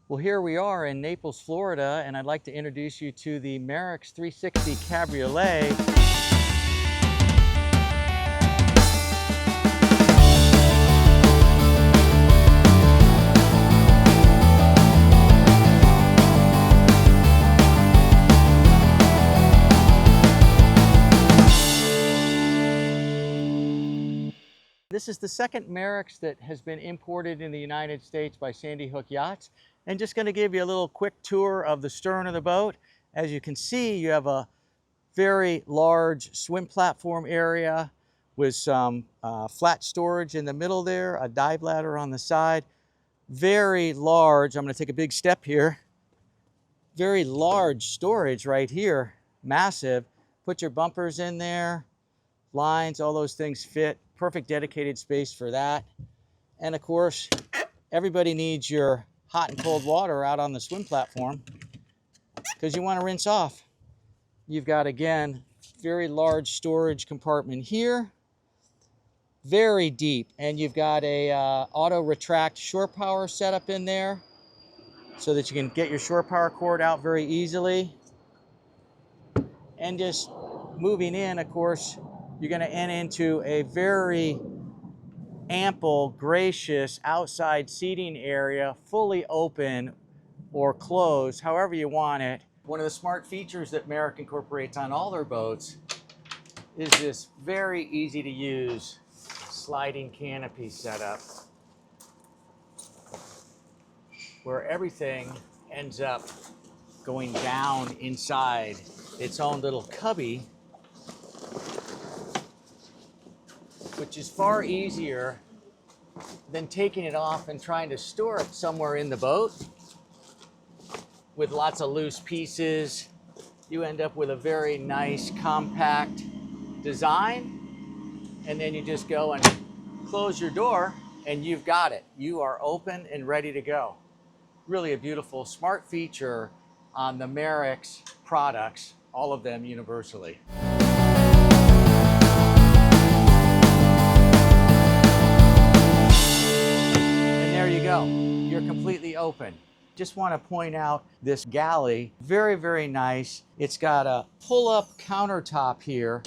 Well, here we are in Naples, Florida, and I'd like to introduce you to the Marex 360 Cabriolet. This is the second Marex that has been imported in the United States by Sandy Hook Yachts. And just going to give you a little quick tour of the stern of the boat. As you can see, you have a very large swim platform area with some flat storage in the middle there, a dive ladder on the side. Very large, I'm going to take a big step here. Very large storage right here, massive. Put your bumpers in there, lines, all those things fit. Perfect dedicated space for that. And of course, everybody needs your hot and cold water out on the swim platform because you want to rinse off. You've got, again, very large storage compartment here, very deep, and you've got a auto retract shore power setup in there so that you can get your shore power cord out very easily. And just moving in, of course, you're going to end into a very ample, gracious outside seating area, fully open or closed, however you want it. One of the smart features that Marex incorporates on all their boats is this very easy to use sliding canopy setup where everything ends up going down inside its own little cubby, which is far easier than taking it off and trying to store it somewhere in the boat with lots of loose pieces. You end up with a very nice compact design, and then you just go and close your door and you've got it. You are open and ready to go. Really a beautiful smart feature on the Marex products, all of them universally. Go. You're completely open. Just want to point out this galley, very, very nice. It's got a pull-up countertop here,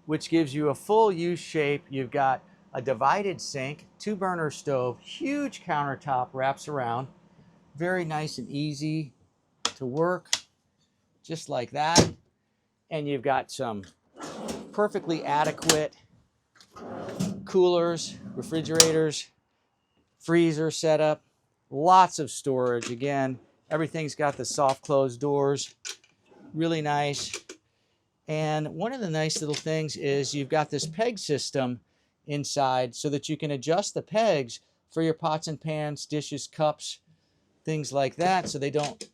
which gives you a full U shape. You've got a divided sink, 2-burner stove, huge countertop wraps around. Very nice and easy to work, just like that. And you've got some perfectly adequate coolers, refrigerators, freezer setup, lots of storage. Again, everything's got the soft closed doors, really nice. And one of the nice little things is you've got this peg system inside so that you can adjust the pegs for your pots and pans, dishes, cups, things like that, so they don't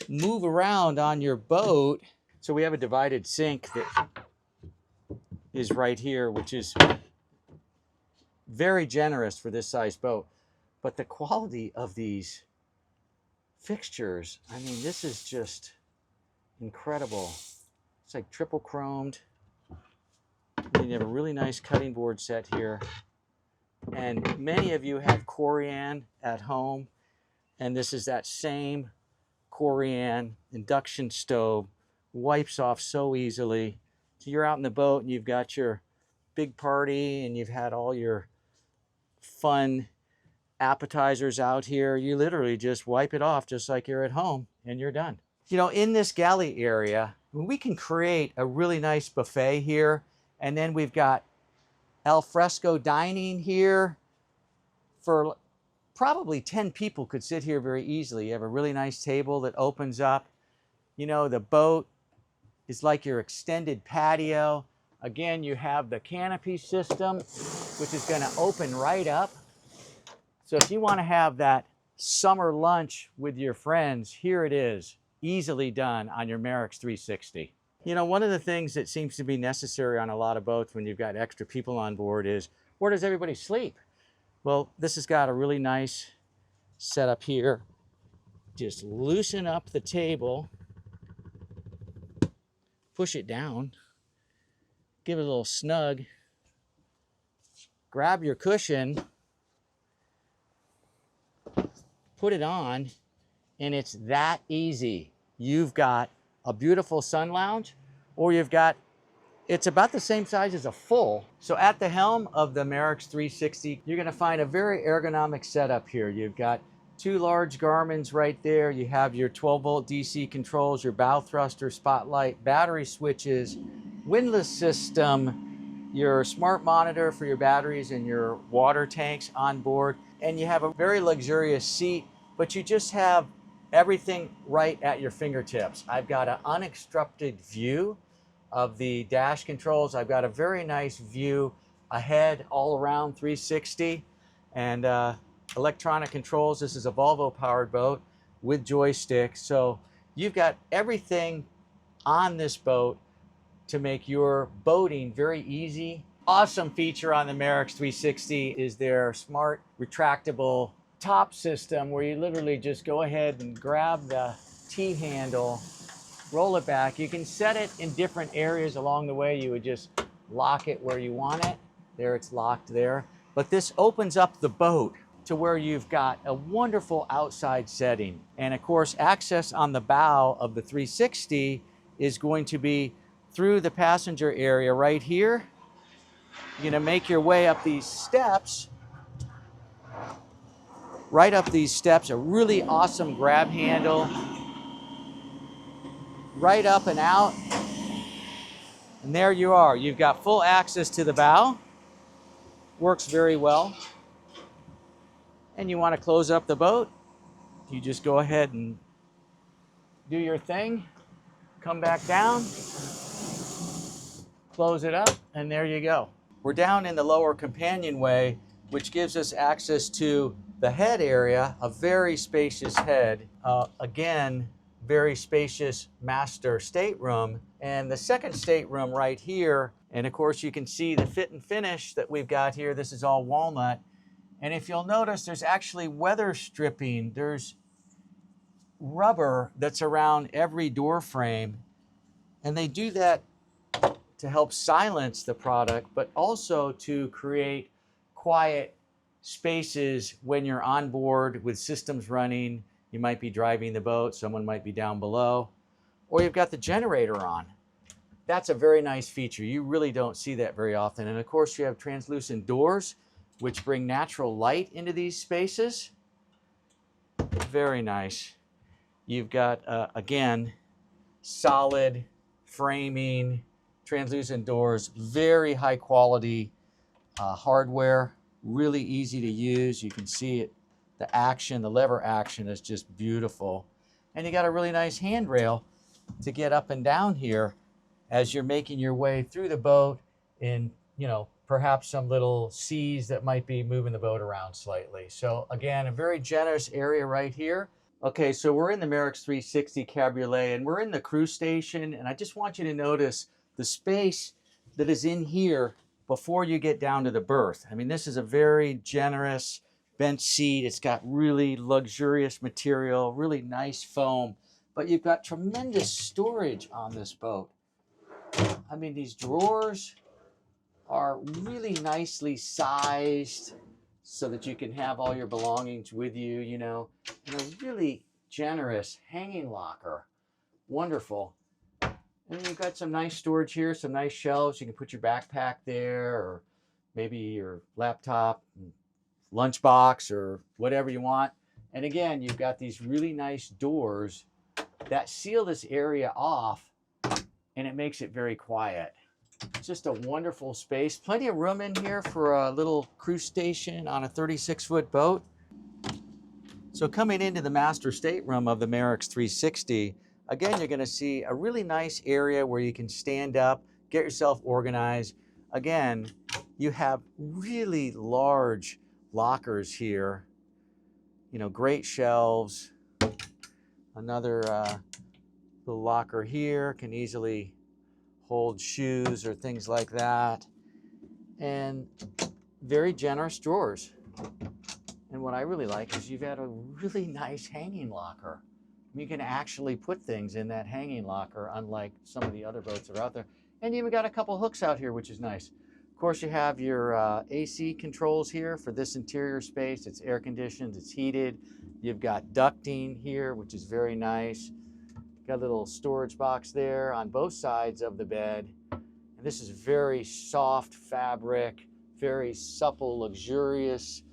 move around on your boat. So we have a divided sink that is right here, which is very generous for this size boat. But the quality of these fixtures, I mean, this is just incredible. It's like triple chromed. And you have a really nice cutting board set here. And many of you have Corian at home. And this is that same Corian induction stove. Wipes off so easily. So you're out in the boat and you've got your big party and you've had all your fun appetizers out here. You literally just wipe it off just like you're at home and you're done. You know, in this galley area, we can create a really nice buffet here, and then we've got al fresco dining here. For probably 10 people could sit here very easily. You have a really nice table that opens up. You know, the boat is like your extended patio. Again, you have the canopy system, which is going to open right up. So if you want to have that summer lunch with your friends, here it is, easily done on your Marex 360. You know, one of the things that seems to be necessary on a lot of boats when you've got extra people on board is, where does everybody sleep? Well, this has got a really nice setup here. Just loosen up the table, push it down, give it a little snug, grab your cushion, put it on, and it's that easy. You've got a beautiful sun lounge, or you've got, it's about the same size as a full. So at the helm of the Marex 360, you're gonna find a very ergonomic setup here. You've got two large Garmins right there. You have your 12-volt DC controls, your bow thruster, spotlight, battery switches, windlass system, your smart monitor for your batteries and your water tanks on board. And you have a very luxurious seat, but you just have everything right at your fingertips. I've got an unobstructed view of the dash controls. I've got a very nice view ahead, all around 360, and electronic controls. This is a Volvo powered boat with joystick. So you've got everything on this boat to make your boating very easy. Awesome feature on the Marex 360 is their smart retractable top system, where you literally just go ahead and grab the T-handle, roll it back. You can set it in different areas along the way. You would just lock it where you want it. There, it's locked there. But this opens up the boat to where you've got a wonderful outside setting. And of course, access on the bow of the 360 is going to be through the passenger area right here. You're gonna make your way up these steps, right up these steps, a really awesome grab handle, right up and out. And there you are. You've got full access to the bow. Works very well. And you want to close up the boat, you just go ahead and do your thing, come back down, close it up, and there you go. We're down in the lower companionway, which gives us access to the head area, a very spacious head. Again, very spacious master stateroom. And the second stateroom right here, and of course you can see the fit and finish that we've got here. This is all walnut. And if you'll notice, there's actually weather stripping. There's rubber that's around every door frame. And they do that to help silence the product, but also to create quiet spaces when you're on board with systems running. You might be driving the boat, someone might be down below, or you've got the generator on. That's a very nice feature. You really don't see that very often. And of course, you have translucent doors, which bring natural light into these spaces. Very nice. You've got, again, solid framing, translucent doors, very high quality hardware, really easy to use. You can see it, the action, the lever action is just beautiful. And you got a really nice handrail to get up and down here as you're making your way through the boat in, you know, perhaps some little seas that might be moving the boat around slightly. So again, a very generous area right here. Okay, so we're in the Marex 360 Cabriolet, and we're in the crew station, and I just want you to notice the space that is in here before you get down to the berth. I mean, this is a very generous bench seat. It's got really luxurious material, really nice foam, but you've got tremendous storage on this boat. I mean, these drawers are really nicely sized so that you can have all your belongings with you, you know, and a really generous hanging locker. Wonderful. And you've got some nice storage here, some nice shelves. You can put your backpack there, or maybe your laptop, lunchbox, or whatever you want. And again, you've got these really nice doors that seal this area off, and it makes it very quiet. Just a wonderful space. Plenty of room in here for a little cruise station on a 36-foot boat. So coming into the master stateroom of the Marex 360, again, you're going to see a really nice area where you can stand up, get yourself organized. Again, you have really large lockers here. You know, great shelves. Another little locker here can easily hold shoes or things like that. And very generous drawers. And what I really like is you've got a really nice hanging locker. You can actually put things in that hanging locker, unlike some of the other boats that are out there. And you've got a couple hooks out here, which is nice. Of course, Of course, you have your AC controls here for this interior space. It's air conditioned, it's heated. You've got ducting here, which is very nice. Got a little storage box there on both sides of the bed. And this is very soft fabric, very supple, luxurious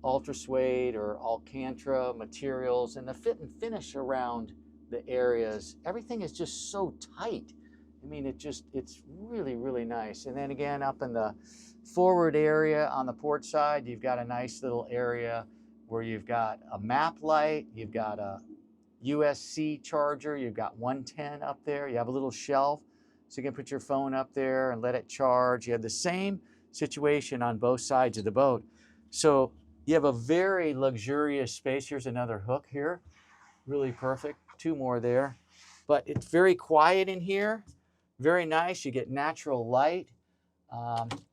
ultra suede or Alcantara materials, and the fit and finish around the areas, everything is just so tight. I mean, it's really, really nice. And then again, up in the forward area on the port side, you've got a nice little area where you've got a map light, you've got a USB charger, you've got 110 up there, you have a little shelf, so you can put your phone up there and let it charge. You have the same situation on both sides of the boat. So you have a very luxurious space. Here's another hook here, really perfect, two more there. But it's very quiet in here, very nice. You get natural light,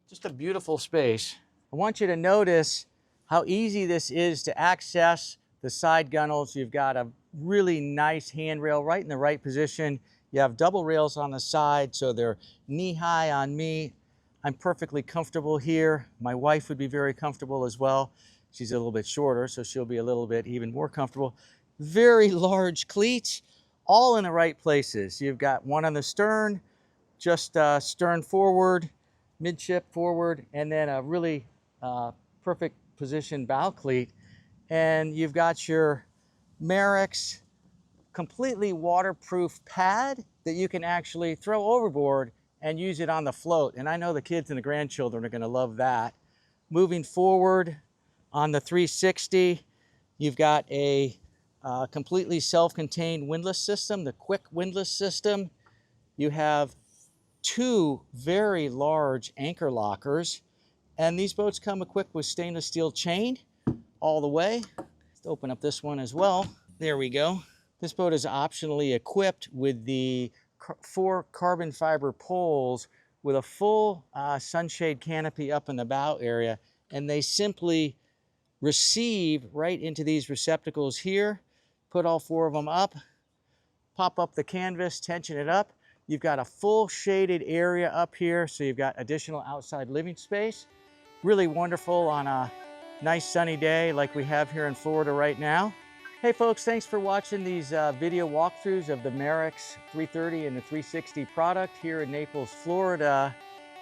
just a beautiful space. I want you to notice how easy this is to access the side gunnels. You've got a really nice handrail right in the right position. You have double rails on the side, so they're knee-high on me. I'm perfectly comfortable here. My wife would be very comfortable as well. She's a little bit shorter, so she'll be a little bit even more comfortable. Very large cleats, all in the right places. You've got one on the stern, just stern forward, midship forward, and then a really perfect position bow cleat. And you've got your Marex completely waterproof pad that you can actually throw overboard and use it on the float. And I know the kids and the grandchildren are going to love that. Moving forward on the 360, you've got a completely self-contained windlass system, the quick windlass system. You have two very large anchor lockers, and these boats come equipped with stainless steel chain all the way. Let's open up this one as well. There we go. This boat is optionally equipped with the 4 carbon fiber poles with a full sunshade canopy up in the bow area, and they simply receive right into these receptacles here. Put all 4 of them up, pop up the canvas, tension it up. You've got a full shaded area up here, so you've got additional outside living space. Really wonderful on a nice sunny day like we have here in Florida right now. Hey folks, thanks for watching these video walkthroughs of the Marex 330 and the 360 product here in Naples, Florida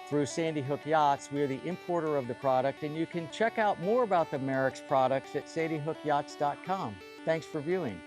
through Sandy Hook Yachts. We are the importer of the product, and you can check out more about the Marex products at sandyhookyachts.com. Thanks for viewing.